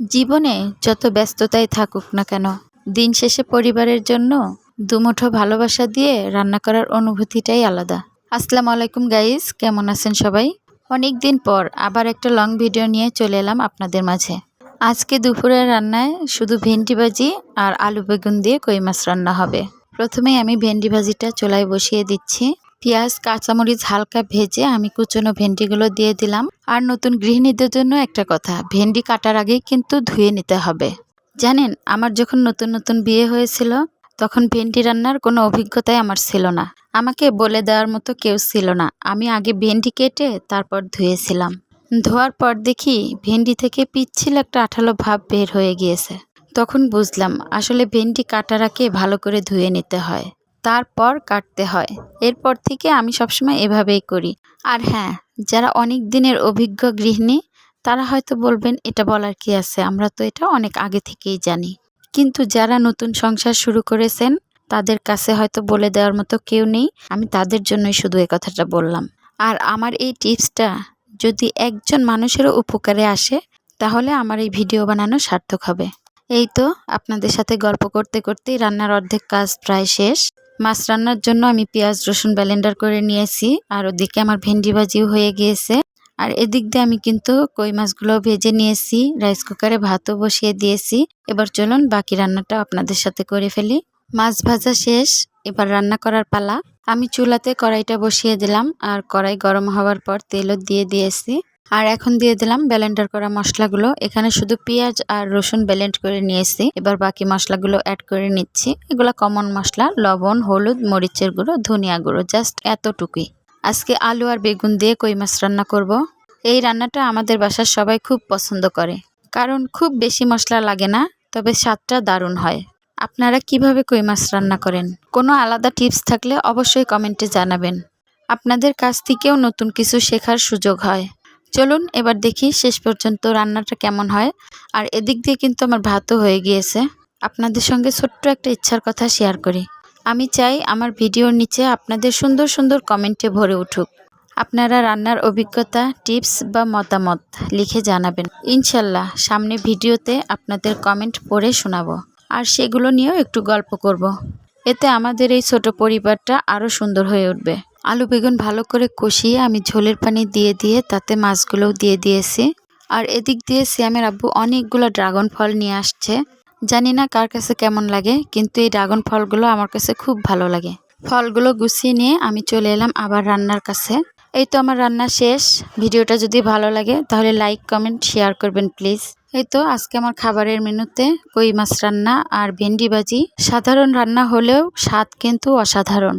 জীবনে যত ব্যস্ততাই থাকুক না কেন, দিন শেষে পরিবারের জন্য দুমুঠো ভালোবাসা দিয়ে রান্না করার অনুভূতিটাই আলাদা। আসসালামু আলাইকুম গাইস, কেমন আছেন সবাই? অনেক দিন পর আবার একটা লং ভিডিও নিয়ে চলে এলাম আপনাদের মাঝে। আজকে দুপুরের রান্নায় শুধু ভেন্ডি ভাজি আর আলু বেগুন দিয়ে কই মাছ রান্না হবে। প্রথমেই আমি ভেন্ডি ভাজিটা চুলায় বসিয়ে দিচ্ছি। পেঁয়াজ কাঁচামরিচ হালকা ভেজে আমি কুচনো ভেন্ডিগুলো দিয়ে দিলাম। আর নতুন গৃহিণীদের জন্য একটা কথা, ভেন্ডি কাটার আগেই কিন্তু ধুয়ে নিতে হবে। জানেন, আমার যখন নতুন নতুন বিয়ে হয়েছিল তখন ভেন্ডি রান্নার কোনো অভিজ্ঞতাই আমার ছিল না। আমাকে বলে দেওয়ার মতো কেউ ছিল না। আমি আগে ভেন্ডি কেটে তারপর ধুয়েছিলাম। ধোয়ার পর দেখি ভেন্ডি থেকে পিচ্ছিল একটা আঠালো ভাব বের হয়ে গিয়েছে। তখন বুঝলাম আসলে ভেন্ডি কাটার আগে ভালো করে ধুয়ে নিতে হয়, তারপর কাটতে হয়। এরপর থেকে আমি সবসময় এভাবেই করি। আর হ্যাঁ, যারা অনেক দিনের অভিজ্ঞ গৃহিণী তারা হয়তো বলবেন এটা বলার কি আছে, আমরা তো এটা অনেক আগে থেকেই জানি। কিন্তু যারা নতুন সংসার শুরু করেছেন তাদের কাছে হয়তো বলে দেওয়ার মতো কেউ নেই। আমি তাদের জন্যই শুধু এই কথাটা বললাম। আর আমার এই টিপসটা যদি একজন মানুষেরও উপকারে আসে তাহলে আমার এই ভিডিও বানানো সার্থক হবে। এই তো আপনাদের সাথে গল্প করতে করতেই রান্নার অর্ধেক কাজ প্রায় শেষ। মাছ রান্নার জন্য আমি পেঁয়াজ রসুন ব্লেন্ডার করে নিয়েছি, আর ওদিকে আমার ভেন্ডি ভাজিও হয়ে গিয়েছে। আর এদিক দিয়ে আমি কিন্তু কই মাছগুলো ভেজে নিয়েছি, রাইস কুকারে ভাতও বসিয়ে দিয়েছি। এবার চলুন বাকি রান্নাটা আপনাদের সাথে করে ফেলি। মাছ ভাজা শেষ, এবার রান্না করার পালা। আমি চুলাতে কড়াইটা বসিয়ে দিলাম, আর কড়াই গরম হওয়ার পর তেলও দিয়ে দিয়েছি। আর এখন দিয়ে দিলাম ব্লেন্ডার করা মশলাগুলো। এখানে শুধু পেঁয়াজ আর রসুন ব্লেন্ড করে নিয়েছি। এবার বাকি মশলাগুলো অ্যাড করে নিচ্ছি। এগুলো কমন মশলা, লবণ, হলুদ, মরিচের গুঁড়ো, ধনিয়া গুঁড়ো, জাস্ট এতটুকুই। আজকে আলু আর বেগুন দিয়ে কই মাছ রান্না করব। এই রান্নাটা আমাদের বাসার সবাই খুব পছন্দ করে, কারণ খুব বেশি মশলা লাগে না, তবে স্বাদটা দারুণ হয়। আপনারা কিভাবে কই মাছ রান্না করেন? কোনো আলাদা টিপস থাকলে অবশ্যই কমেন্টে জানাবেন। আপনাদের কাছ থেকেও নতুন কিছু শেখার সুযোগ হয়। চলুন এবার দেখি শেষ পর্যন্ত রান্নাটা কেমন হয়। আর এদিক দিয়ে কিন্তু আমার ভাতও হয়ে গিয়েছে। আপনাদের সঙ্গে ছোট্ট একটা ইচ্ছার কথা শেয়ার করি। আমি চাই আমার ভিডিওর নিচে আপনাদের সুন্দর সুন্দর কমেন্টে ভরে উঠুক। আপনারা রান্নার অভিজ্ঞতা, টিপস বা মতামত লিখে জানাবেন। ইনশাল্লাহ সামনে ভিডিওতে আপনাদের কমেন্ট পড়ে শোনাবো, আর সেগুলো নিয়েও একটু গল্প করব। এতে আমাদের এই ছোট পরিবারটা আরও সুন্দর হয়ে উঠবে। আলু বেগুন ভালো করে কষিয়ে আমি ঝোলের পানি দিয়ে দিয়ে তাতে মাছগুলোও দিয়ে দিয়েছি। আর এদিক দিয়ে সিয়ামের আব্বু অনেকগুলো ড্রাগন ফল নিয়ে আসছে। জানি না কার কাছে কেমন লাগে, কিন্তু এই ড্রাগন ফলগুলো আমার কাছে খুব ভালো লাগে। ফলগুলো গুছিয়ে নিয়ে আমি চলে এলাম আবার রান্নার কাছে। এই তো আমার রান্না শেষ। ভিডিওটা যদি ভালো লাগে তাহলে লাইক, কমেন্ট, শেয়ার করবেন প্লিজ। এই তো আজকে আমার খাবারের মেনুতে কই মাছ রান্না আর ভেন্ডি ভাজি। সাধারণ রান্না হলেও স্বাদ কিন্তু অসাধারণ।